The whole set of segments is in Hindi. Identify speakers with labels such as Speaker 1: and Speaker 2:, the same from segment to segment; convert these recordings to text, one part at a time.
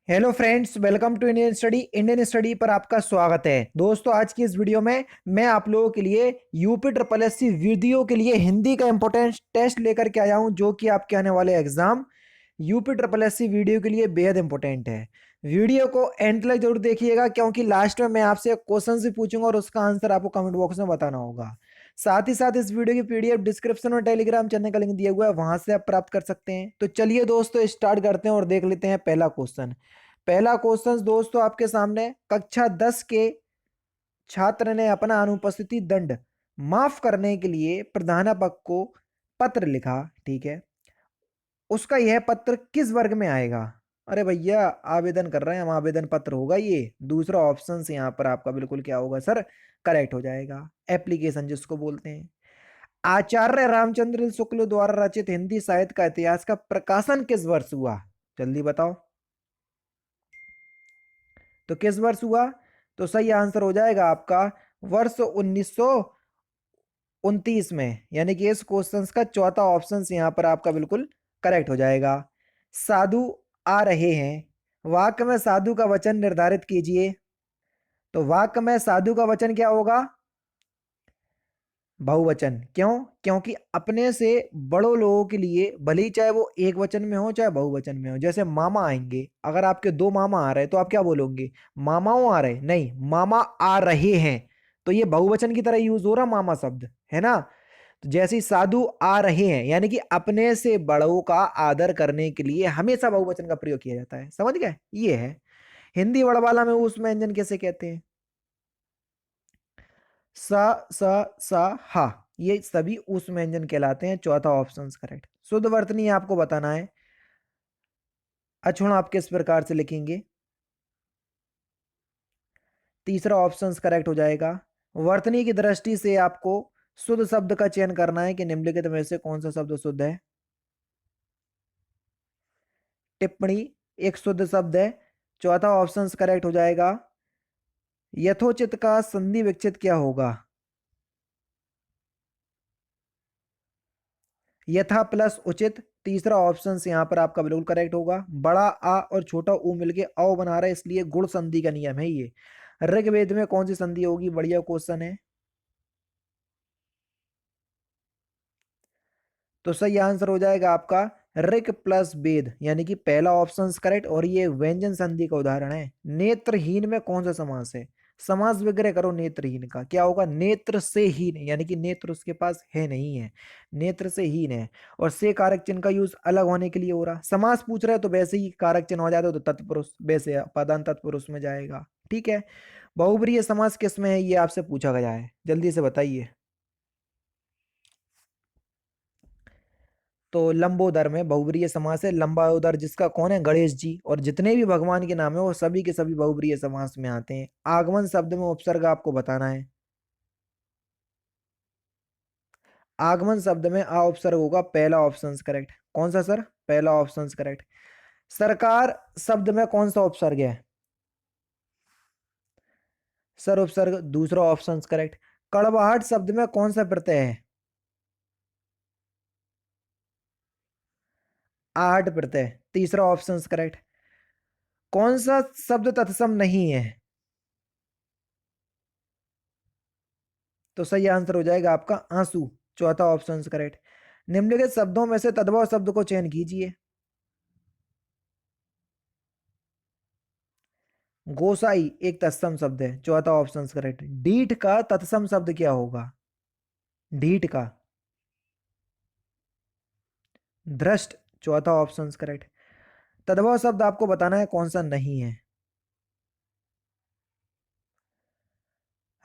Speaker 1: Hello friends, welcome to Indian study पर आपका स्वागत है। दोस्तों, आज की इस वीडियो में मैं आप लोगों के लिए UP triple S C video के लिए हिंदी का इंपॉर्टेंट टेस्ट लेकर के आया हूं, जो कि आपके आने वाले exam UP triple S C video के लिए बेहद इंपॉर्टेंट है। वीडियो को एंड तक जरूर देखिएगा, क्योंकि लास्ट में मैं आपसे क्वेश्चन भी पूछूंगा और उसका आंसर आपको कमेंट बॉक्स में बताना होगा। साथ ही साथ इस वीडियो की पीडीएफ डिस्क्रिप्शन में टेलीग्राम चैनल का लिंक दिया हुआ है, वहां से आप प्राप्त कर सकते हैं। तो चलिए दोस्तों, स्टार्ट करते हैं और देख लेते हैं पहला क्वेश्चन। पहला क्वेश्चन दोस्तों आपके सामने, कक्षा 10 के छात्र ने अपना अनुपस्थिति दंड माफ करने के लिए प्रधानाध्यापक को पत्र लिखा। ठीक है, उसका यह पत्र किस वर्ग में आएगा? अरे भैया, आवेदन कर रहे हैं हम, आवेदन पत्र होगा ये। दूसरा ऑप्शन से यहाँ पर आपका बिल्कुल क्या होगा सर, करेक्ट हो जाएगा। एप्लीकेशन जिसको बोलते हैं। आचार्य रामचंद्र शुक्ल द्वारा रचित हिंदी साहित्य का इतिहास का प्रकाशन किस वर्ष हुआ? जल्दी बताओ, तो किस वर्ष हुआ? तो सही आंसर हो जाएगा आपका वर्ष 1929 में, यानी कि इस क्वेश्चन का चौथा ऑप्शन यहाँ पर आपका बिल्कुल करेक्ट हो जाएगा। साधु आ रहे हैं, वाक्य में साधु का वचन निर्धारित कीजिए। तो वाक्य में साधु का वचन क्या होगा? बहुवचन। क्यों? क्योंकि अपने से बड़ों लोगों के लिए भले ही चाहे वो एक वचन में हो चाहे बहुवचन में हो, जैसे मामा आएंगे, अगर आपके दो मामा आ रहे हैं तो आप क्या बोलोगे? मामाओं आ रहे? नहीं, मामा आ रहे हैं। तो ये बहुवचन की तरह यूज हो रहा मामा शब्द, है ना? तो जैसे ही साधु आ रहे हैं, यानी कि अपने से बड़ों का आदर करने के लिए हमेशा बहुवचन का प्रयोग किया जाता है। समझ गए? ये है। हिंदी बड़वाला में उस व्यंजन कैसे कहते हैं? सा सा सा हा, ये सभी उस व्यंजन कहलाते हैं। चौथा ऑप्शन करेक्ट। शुद्ध वर्तनी आपको बताना है। अक्षुण आप किस प्रकार से लिखेंगे? तीसरा ऑप्शन करेक्ट हो जाएगा। वर्तनी की दृष्टि से आपको शुद्ध शब्द का चयन करना है कि निम्नलिखित में से कौन सा शब्द शुद्ध है। टिप्पणी एक शुद्ध शब्द है। चौथा ऑप्शन करेक्ट हो जाएगा। यथोचित का संधि विच्छेद क्या होगा? यथा प्लस उचित। तीसरा ऑप्शन यहाँ पर आपका बिल्कुल करेक्ट होगा। बड़ा आ और छोटा ऊ मिलके औ बना रहा है, इसलिए गुण संधि का नियम है ये। ऋग्वेद में कौन सी संधि होगी? बढ़िया क्वेश्चन है। तो सही आंसर हो जाएगा आपका ऋग प्लस वेद, यानी कि पहला ऑप्शन करेक्ट। और ये व्यंजन संधि का उदाहरण है। नेत्रहीन में कौन सा समास है? समास विग्रह करो नेत्रहीन का, क्या होगा? नेत्र से हीन, यानी कि नेत्र उसके पास है नहीं है, नेत्र से हीन है। और से कारक चिन्ह का यूज अलग होने के लिए हो रहा। समास पूछ रहे तो वैसे ही कारक चिन्ह हो जाता तो तत्पुरुष, वैसे पदांत तत्पुरुष में जाएगा। ठीक है। बहुब्रीहि समास किस में है, ये आपसे पूछा गया है, जल्दी से बताइए। तो लंबोदर में बहुब्रीहि समास है। लंबोदर जिसका कौन है? गणेश जी। और जितने भी भगवान के नाम है वो सभी के सभी बहुब्रीहि समास में आते हैं। आगमन शब्द में उपसर्ग आपको बताना है। आगमन शब्द में आ उपसर्ग होगा। पहला ऑप्शन करेक्ट। कौन सा सर? पहला ऑप्शन करेक्ट। सरकार शब्द में कौन सा उपसर्ग है? सर उपसर्ग। दूसरा ऑप्शन करेक्ट। कड़वाहट शब्द में कौन सा प्रत्यय है? आहट प्रत्यय। तीसरा ऑप्शन करेक्ट। कौन सा शब्द तत्सम नहीं है? तो सही आंसर हो जाएगा आपका आंसू। चौथा ऑप्शन करेक्ट। निम्नलिखित शब्दों में से तद्भव शब्द को चयन कीजिए। गोसाई एक तत्सम शब्द है। चौथा ऑप्शन करेक्ट। डीठ का तत्सम शब्द क्या होगा? ढीठ का धृष्ट। चौथा ऑप्शन करेक्ट। तद्भव शब्द आपको बताना है कौन सा नहीं है।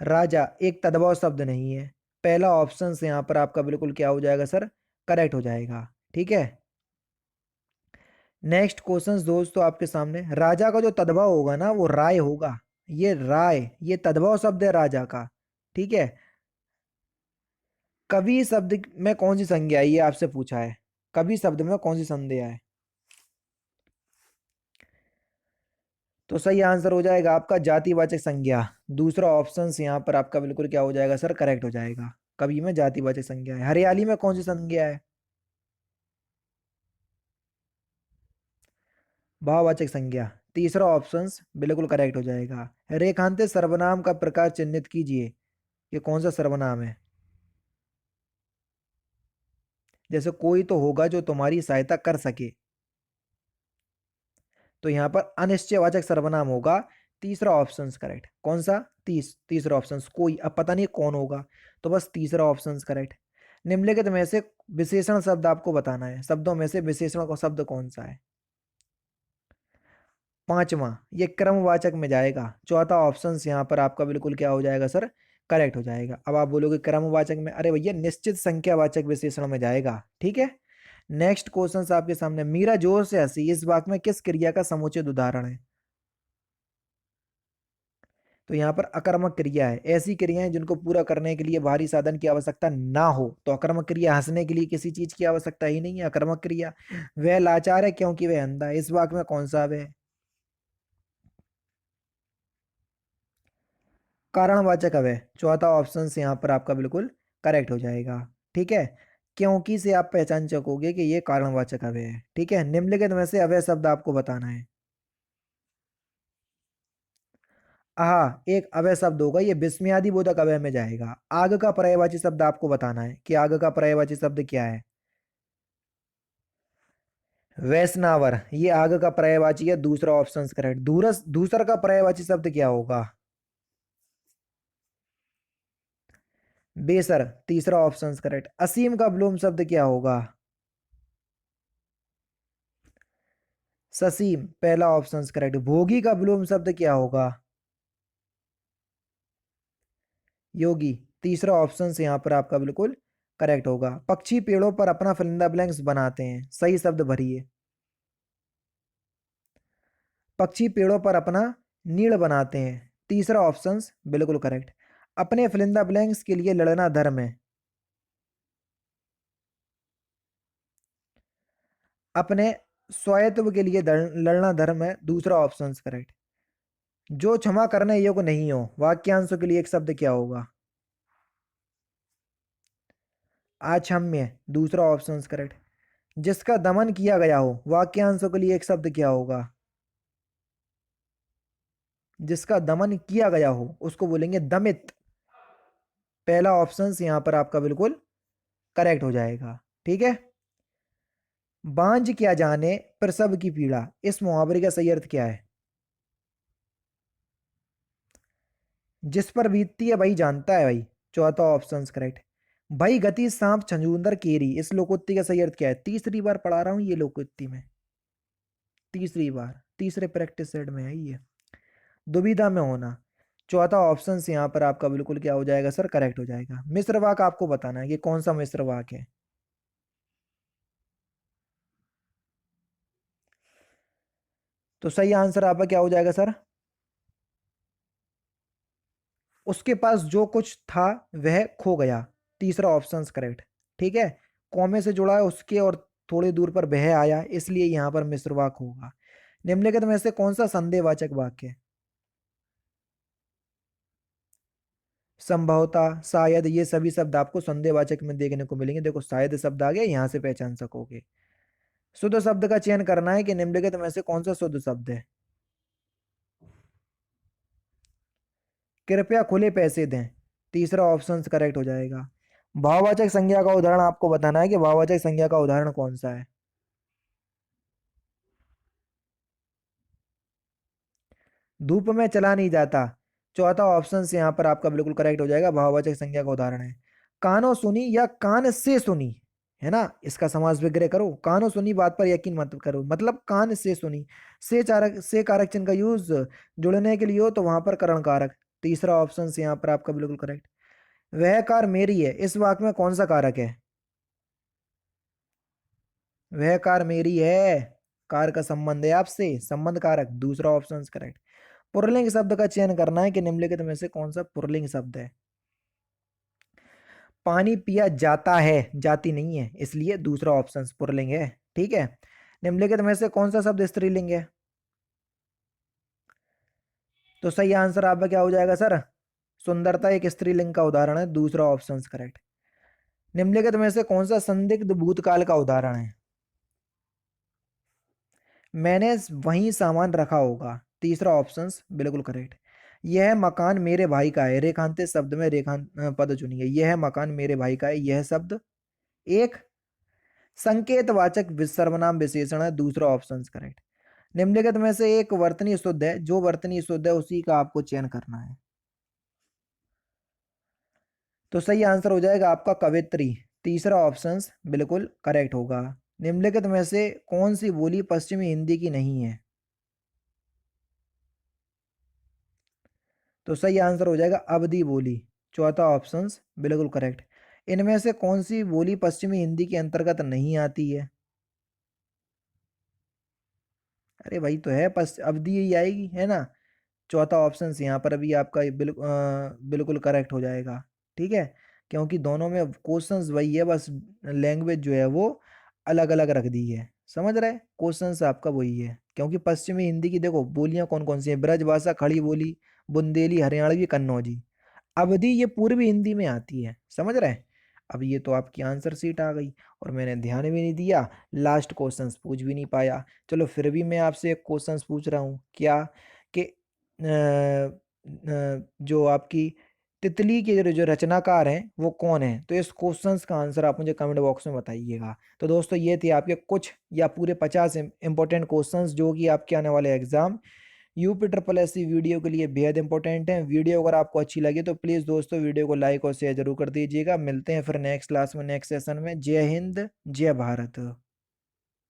Speaker 1: राजा एक तद्भव शब्द नहीं है। पहला ऑप्शन से यहां पर आपका बिल्कुल क्या हो जाएगा सर? करेक्ट हो जाएगा। ठीक है। नेक्स्ट क्वेश्चन दोस्तों आपके सामने, राजा का जो तद्भव होगा ना वो राय होगा। ये राय, ये तद्भव शब्द है राजा का। ठीक है। कवि शब्द में कौन सी संज्ञा है, ये आपसे पूछा है। कवि शब्द में कौन सी संज्ञा है? तो सही आंसर हो जाएगा आपका जातिवाचक संज्ञा। दूसरा ऑप्शन यहाँ पर आपका बिल्कुल क्या हो जाएगा सर? करेक्ट हो जाएगा। कवि में जातिवाचक संज्ञा है। हरियाली में कौन सी संज्ञा है? भाववाचक संज्ञा। तीसरा ऑप्शन बिल्कुल करेक्ट हो जाएगा। रेखांकित सर्वनाम का प्रकार चिन्हित कीजिए, ये कौन सा सर्वनाम है? जैसे कोई तो होगा जो तुम्हारी सहायता कर सके, तो यहाँ पर अनिश्चयवाचक सर्वनाम होगा। तीसरा ऑप्शन करेक्ट। कौन सा? तीसरा ऑप्शन कोई। अब पता नहीं कौन होगा, तो बस तीसरा ऑप्शन करेक्ट। निम्नलिखित में से विशेषण शब्द आपको बताना है, शब्दों में से विशेषण का शब्द कौन सा है? पांचवा, ये क्रमवाचक में जाएगा। चौथा ऑप्शन यहाँ पर आपका बिल्कुल क्या हो जाएगा सर? करेक्ट हो जाएगा। अब आप बोलोगे क्रमवाचक में, अरे भैया निश्चित संख्यावाचक विशेषण में जाएगा। ठीक है, नेक्स्ट क्वेश्चन आपके सामने। मीरा जोर से हंसी इस वाक्य में किस क्रिया का समुचित उदाहरण है? तो यहाँ पर अकर्मक क्रिया है। ऐसी क्रियाएं जिनको पूरा करने के लिए बाहरी साधन की आवश्यकता ना हो। तो अकर्मक क्रिया, हंसने के लिए किसी चीज की आवश्यकता ही नहीं है। अकर्मक क्रिया। वह लाचार है क्योंकि वह अंधा है, इस वाक्य में कौन सा वह? कारणवाचक है। चौथा ऑप्शन से यहाँ पर आपका बिल्कुल करेक्ट हो जाएगा। ठीक है, क्योंकि से आप पहचान सकोगे कि ये कारणवाचक अव्यय है। ठीक है, निम्नलिखित में से अव्यय शब्द आपको बताना है। आहा एक अव्यय शब्द होगा, ये विस्मयादि बोधक अव्यय में जाएगा। आग का पर्यायवाची शब्द आपको बताना है कि आग का पर्यायवाची शब्द क्या है? वैष्णवर, ये आग का पर्यायवाची है। दूसरा ऑप्शन करेक्ट। दूरस, दूसर का पर्यायवाची शब्द क्या होगा? बेसर, तीसरा ऑप्शन करेक्ट। असीम का विलोम शब्द क्या होगा? ससीम, पहला ऑप्शन करेक्ट। भोगी का विलोम शब्द क्या होगा? योगी, तीसरा ऑप्शन से यहाँ पर आपका बिल्कुल करेक्ट होगा। पक्षी पेड़ों पर अपना फरिंदा ब्लैंक्स बनाते हैं, सही शब्द भरिए। पक्षी पेड़ों पर अपना नीड़ बनाते हैं, तीसरा ऑप्शन बिल्कुल करेक्ट। अपने फरिंदा ब्लैंक्स के लिए लड़ना धर्म है। अपने स्वायत्व के लिए लड़ना धर्म है, दूसरा ऑप्शन करेक्ट। जो क्षमा करने योग्य नहीं हो, वाक्यांशों के लिए एक शब्द क्या होगा? आक्षम्य, दूसरा ऑप्शन करेक्ट। जिसका दमन किया गया हो, वाक्यांशों के लिए एक शब्द क्या होगा? जिसका दमन किया गया हो उसको बोलेंगे दमित। पहला ऑप्शन यहां पर आपका बिल्कुल करेक्ट हो जाएगा। ठीक है, बांझ क्या जाने प्रसव की पीड़ा, इस मुहावरे का सही अर्थ क्या है? जिस पर बीतती है वही जानता है भाई, चौथा ऑप्शन करेक्ट। भाई गति सांप छंजूंदर केरी, इस लोकोक्ति का सही अर्थ क्या है? तीसरी बार पढ़ा रहा हूं ये लोकोक्ति में, तीसरी बार, तीसरे प्रैक्टिस सेट में है ये। दुविधा में होना, चौथा ऑप्शन से यहाँ पर आपका बिल्कुल क्या हो जाएगा सर? करेक्ट हो जाएगा। मिश्र वाक आपको बताना है कि कौन सा मिश्र वाक है। तो सही आंसर आपका क्या हो जाएगा सर? उसके पास जो कुछ था वह खो गया, तीसरा ऑप्शन करेक्ट। ठीक है, कौमे से जुड़ा है उसके और थोड़ी दूर पर वह आया, इसलिए यहां पर मिश्र वाक होगा। निम्नलिखित में से कौन सा संदेहवाचक वाक्य है? संभवतः, शायद, ये सभी शब्द आपको संदेहवाचक में देखने को मिलेंगे। देखो शायद शब्द आ गया, यहां से पहचान सकोगे। शुद्ध शब्द का चयन करना है कि निम्नलिखित में से कौन सा शुद्ध शब्द है। कृपया खुले पैसे दें, तीसरा ऑप्शन करेक्ट हो जाएगा। भाववाचक संज्ञा का उदाहरण आपको बताना है कि भाववाचक संज्ञा का उदाहरण कौन सा है। धूप में चला नहीं जाता, चौथा ऑप्शन से यहां पर आपका बिल्कुल करेक्ट हो जाएगा। भाववाचक संज्ञा का उदाहरण है। कानों सुनी या कान से सुनी, है ना, इसका समास विग्रह करो। कानों सुनी बात पर यकीन मत करो, मतलब कान से सुनी। से कारक चिन्ह का यूज जुड़ने के लिए हो तो वहां पर करण कारक, तीसरा ऑप्शन से यहाँ पर आपका बिल्कुल करेक्ट। वह कार मेरी है, इस वाक्य में कौन सा कारक है? वह कार मेरी है, कार का संबंध है आपसे, संबंध कारक, दूसरा ऑप्शन करेक्ट। पुल्लिंग शब्द का चयन करना है कि निम्नलिखित में से कौन सा पुल्लिंग शब्द है। पानी पिया जाता है, जाती नहीं है, इसलिए दूसरा ऑप्शन पुल्लिंग है। ठीक है, निम्नलिखित में से कौन सा शब्द स्त्रीलिंग है? तो सही आंसर आपका क्या हो जाएगा सर? सुंदरता एक स्त्रीलिंग का उदाहरण है, दूसरा ऑप्शन करेक्ट। निम्नलिखित में से कौन सा संदिग्ध भूतकाल का उदाहरण है? मैंने वहीं सामान रखा होगा। तीसरा ऑप्शन बिल्कुल करेक्ट। यह मकान मेरे भाई का है, रेखांकित शब्द में पद चुनिए। यह मकान मेरे भाई का है, यह शब्द एक संकेतवाचक सर्वनाम विशेषण है, दूसरा ऑप्शन करेक्ट। निम्नलिखित में से एक वर्तनी शुद्ध है, जो वर्तनी शुद्ध है उसी का आपको चयन करना है। तो सही आंसर हो जाएगा आपका कवित्री, तीसरा ऑप्शन बिल्कुल करेक्ट होगा। निम्नलिखित में से कौन सी बोली पश्चिमी हिंदी की नहीं है? तो सही आंसर हो जाएगा अवधी बोली, चौथा ऑप्शन बिल्कुल करेक्ट। इनमें से कौन सी बोली पश्चिमी हिंदी के अंतर्गत नहीं आती है? अरे भाई तो है, अवधी यही आएगी है ना। चौथा ऑप्शन यहाँ पर अभी आपका बिल्कुल करेक्ट हो जाएगा। ठीक है, क्योंकि दोनों में क्वेश्चंस वही है, बस लैंग्वेज जो है वो अलग अलग रख दी है। समझ रहे, क्वेश्चंस आपका वही है। क्योंकि पश्चिमी हिंदी की देखो बोलियां कौन कौन सी हैं, ब्रजभाषा, खड़ी बोली, बुंदेली, हरियाणवी, कन्नौजी। अवधि ये पूर्वी हिंदी में आती है। समझ रहे हैं। अब ये तो आपकी आंसर सीट आ गई और मैंने ध्यान भी नहीं दिया, लास्ट क्वेश्चंस पूछ भी नहीं पाया। चलो फिर भी मैं आपसे एक क्वेश्चंस पूछ रहा हूँ, क्या कि जो आपकी तितली के जो रचनाकार हैं वो कौन है? तो इस क्वेश्चंस का आंसर आप मुझे कमेंट बॉक्स में बताइएगा। तो दोस्तों ये थे आपके कुछ या पूरे 50 इंपॉर्टेंट क्वेश्चंस जो कि आपके आने वाले exam UP triple SC video के लिए बेहद इंपॉर्टेंट है। वीडियो अगर आपको अच्छी लगी तो प्लीज़ दोस्तों वीडियो को लाइक और शेयर जरूर कर दीजिएगा। मिलते हैं फिर नेक्स्ट क्लास में, नेक्स्ट सेशन में। जय हिंद, जय भारत।